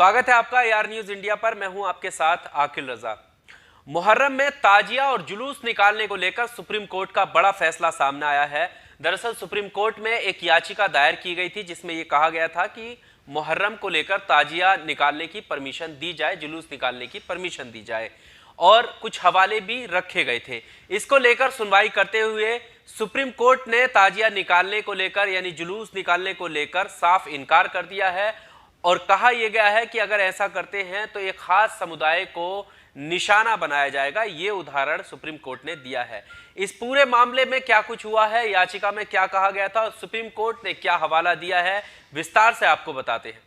स्वागत है आपका AR न्यूज इंडिया पर। मैं हूं आपके साथ आकिल रजा। मुहर्रम में ताजिया और जुलूस निकालने को लेकर सुप्रीम कोर्ट का बड़ा फैसला सामने आया है। दरअसल सुप्रीम कोर्ट में एक याचिका दायर की गई थी जिसमें यह कहा गया था कि मुहर्रम को लेकर ताजिया निकालने की परमिशन दी जाए, जुलूस निकालने की परमिशन दी जाए और कुछ हवाले भी रखे गए थे। इसको लेकर सुनवाई करते हुए सुप्रीम कोर्ट ने ताजिया निकालने को लेकर यानी जुलूस निकालने को लेकर साफ इनकार कर दिया है और कहा यह गया है कि अगर ऐसा करते हैं तो एक खास समुदाय को निशाना बनाया जाएगा। ये उदाहरण सुप्रीम कोर्ट ने दिया है। इस पूरे मामले में क्या कुछ हुआ है, याचिका में क्या कहा गया था और सुप्रीम कोर्ट ने क्या हवाला दिया है, विस्तार से आपको बताते हैं।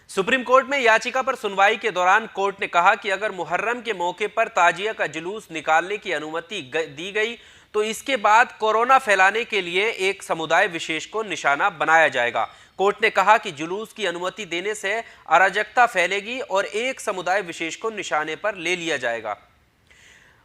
सुप्रीम कोर्ट में याचिका पर सुनवाई के दौरान कोर्ट ने कहा कि अगर मुहर्रम के मौके पर ताजिया का जुलूस निकालने की अनुमति दी गई तो इसके बाद कोरोना फैलाने के लिए एक समुदाय विशेष को निशाना बनाया जाएगा। कोर्ट ने कहा कि जुलूस की अनुमति देने से अराजकता फैलेगी और एक समुदाय विशेष को निशाने पर ले लिया जाएगा।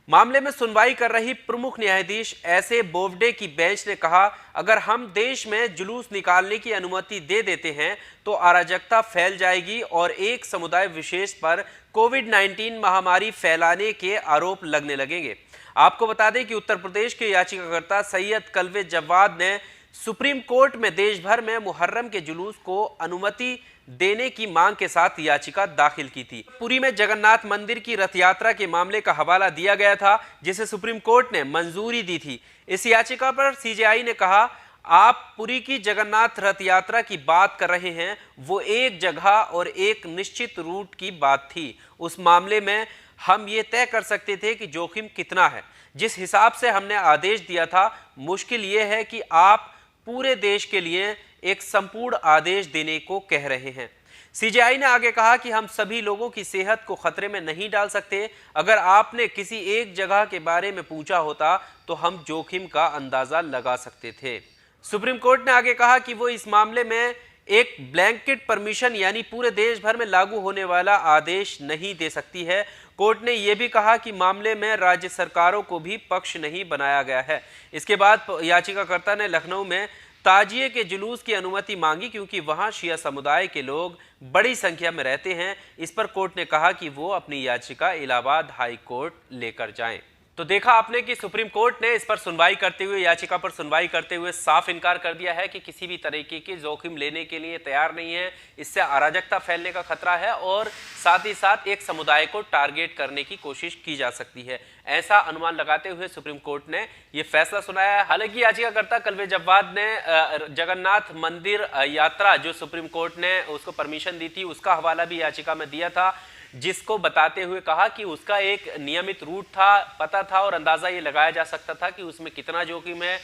मामले में सुनवाई कर रही प्रमुख न्यायाधीश एसए बोबडे की बेंच ने कहा, अगर हम देश में जुलूस निकालने की अनुमति दे देते हैं तो अराजकता फैल जाएगी और एक समुदाय विशेष पर कोविड-19 महामारी फैलाने के आरोप लगने लगेंगे। आपको बता दें कि उत्तर प्रदेश के याचिकाकर्ता सैयद कल्वे जव्वाद ने सुप्रीम कोर्ट में देश भर में मुहर्रम के जुलूस को अनुमति देने की मांग के साथ याचिका दाखिल की थी। पुरी में जगन्नाथ मंदिर की रथ यात्रा के मामले का हवाला दिया गया था जिसे सुप्रीम कोर्ट ने मंजूरी दी थी। इस याचिका पर सीजेआई ने कहा, आप पुरी की जगन्नाथ रथ यात्रा की बात कर रहे हैं, वो एक जगह और एक निश्चित रूट की बात थी। उस मामले में हम ये तय कर सकते थे कि जोखिम कितना है। जिस हिसाब से हमने आदेश दिया था, मुश्किल ये है कि आप पूरे देश के लिए एक संपूर्ण आदेश देने को कह रहे हैं। सीजेआई ने आगे कहा कि हम सभी लोगों की सेहत को खतरे में नहीं डाल सकते। अगर आपने किसी एक जगह के बारे में पूछा होता तो हम जोखिम का अंदाजा लगा सकते थे। सुप्रीम कोर्ट ने आगे कहा कि वो इस मामले में एक ब्लैंकेट परमिशन यानी पूरे देश भर में लागू होने वाला आदेश नहीं दे सकती है। कोर्ट ने यह भी कहा कि मामले में राज्य सरकारों को भी पक्ष नहीं बनाया गया है। इसके बाद याचिकाकर्ता ने लखनऊ में ताजिए के जुलूस की अनुमति मांगी क्योंकि वहां शिया समुदाय के लोग बड़ी संख्या में रहते हैं। इस पर कोर्ट ने कहा कि वो अपनी याचिका इलाहाबाद हाई कोर्ट लेकर जाएं। तो देखा आपने कि सुप्रीम कोर्ट ने इस पर सुनवाई करते हुए, याचिका पर सुनवाई करते हुए साफ इनकार कर दिया है कि किसी भी तरीके की जोखिम लेने के लिए तैयार नहीं है। इससे अराजकता फैलने का खतरा है और साथ ही साथ एक समुदाय को टारगेट करने की कोशिश की जा सकती है, ऐसा अनुमान लगाते हुए सुप्रीम कोर्ट ने यह फैसला सुनाया है। हालांकि याचिकाकर्ता कल्वे जव्वाद ने जगन्नाथ मंदिर यात्रा जो सुप्रीम कोर्ट ने उसको परमिशन दी थी उसका हवाला भी याचिका में दिया था, जिसको बताते हुए कहा कि उसका एक नियमित रूट था, पता था और अंदाजा ये लगाया जा सकता था कि उसमें कितना जोखिम है।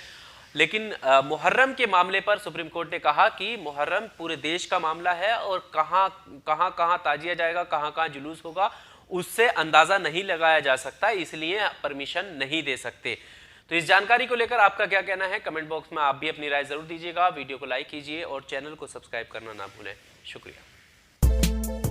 लेकिन मुहर्रम के मामले पर सुप्रीम कोर्ट ने कहा कि मुहर्रम पूरे देश का मामला है और कहां ताजिया जाएगा, कहां जुलूस होगा, उससे अंदाजा नहीं लगाया जा सकता, इसलिए परमिशन नहीं दे सकते। तो इस जानकारी को लेकर आपका क्या कहना है, कमेंट बॉक्स में आप भी अपनी राय जरूर दीजिएगा। वीडियो को लाइक कीजिए और चैनल को सब्सक्राइब करना ना भूलें। शुक्रिया।